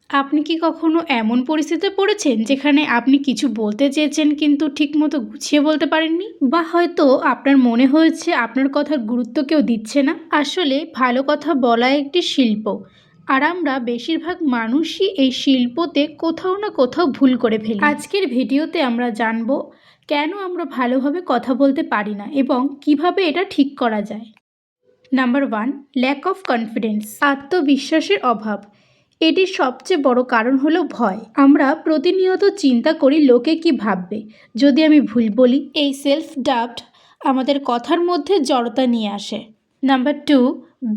আপনি কি কখনো এমন পরিস্থিতিতে পড়েছেন যেখানে আপনি কিছু বলতে চেয়েছেন কিন্তু ঠিকমতো গুছিয়ে বলতে পারেননি? বা হয়তো আপনার মনে হয়েছে আপনার কথার গুরুত্ব কেউ দিচ্ছে না? আসলে ভালো কথা বলা একটি শিল্প। আর আমরা বেশিরভাগ মানুষই এই শিল্পতে কোথাও না কোথাও ভুল করে ফেলি। আজকের ভিডিওতে আমরা জানবো কেন আমরা ভালোভাবে কথা বলতে পারি না এবং কিভাবে এটা ঠিক করা যায়। নাম্বার 1, ল্যাক অফ কনফিডেন্স, আত্মবিশ্বাসের অভাব। এটির সবচেয়ে বড় কারণ হলো ভয়। আমরা প্রতিনিয়ত চিন্তা করি লোকে কি ভাববে যদি আমি ভুল বলি। এই সেলফ ডাউট আমাদের কথার মধ্যে জড়তা নিয়ে আসে। Number 2,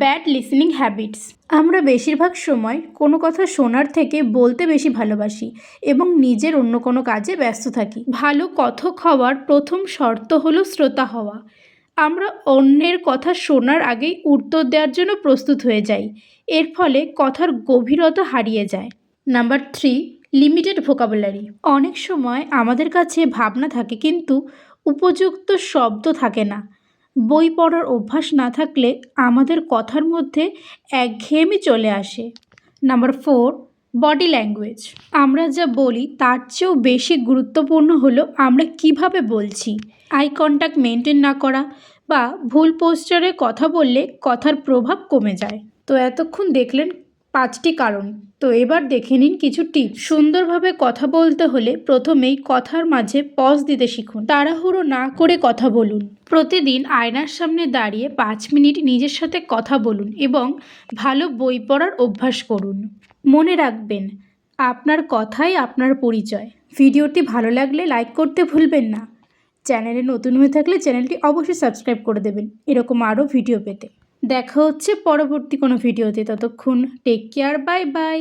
bad listening habits. আমরা বেশিরভাগ সময় কোনো কথা শোনার থেকে বলতে বেশি ভালোবাসি এবং নিজের অন্য কোনো কাজে ব্যস্ত থাকি। ভালো কথক হওয়ার প্রথম শর্ত হলো শ্রোতা হওয়া। আমরা অন্যের কথা শোনার আগেই উত্তর দেওয়ার জন্য প্রস্তুত হয়ে যাই। এর ফলে কথার গভীরতা হারিয়ে যায়। Number 3, limited vocabulary. অনেক সময় আমাদের কাছে ভাবনা থাকে কিন্তু উপযুক্ত শব্দ থাকে না। বই পড়ার অভ্যাস না থাকলে আমাদের কথার মধ্যে একঘেয়েমি চলে আসে। Number 4, body language. আমরা যা বলি তার চেয়েও বেশি গুরুত্বপূর্ণ হলো আমরা কিভাবে বলছি। আই কন্ট্যাক্ট মেনটেন না করা বা ভুল পোস্টারে কথা বললে কথার প্রভাব কমে যায়। তো এতক্ষণ দেখলেন 5টি কারণ। তো এবার দেখে নিন কিছু টিপস। সুন্দরভাবে কথা বলতে হলে প্রথমেই কথার মাঝে পজ দিতে শিখুন। তাড়াহুড়ো না করে কথা বলুন। প্রতিদিন আয়নার সামনে দাঁড়িয়ে 5 মিনিট নিজের সাথে কথা বলুন এবং ভালো বই পড়ার অভ্যাস করুন। মনে রাখবেন, আপনার কথাই আপনার পরিচয়। ভিডিওটি ভালো লাগলে লাইক করতে ভুলবেন না। চ্যানেলে নতুন হয়ে থাকলে চ্যানেলটি অবশ্যই সাবস্ক্রাইব করে দেবেন এরকম আরও ভিডিও পেতে। দেখা হচ্ছে পরবর্তী কোনো ভিডিওতে। ততক্ষণ টেক কেয়ার, বাই বাই।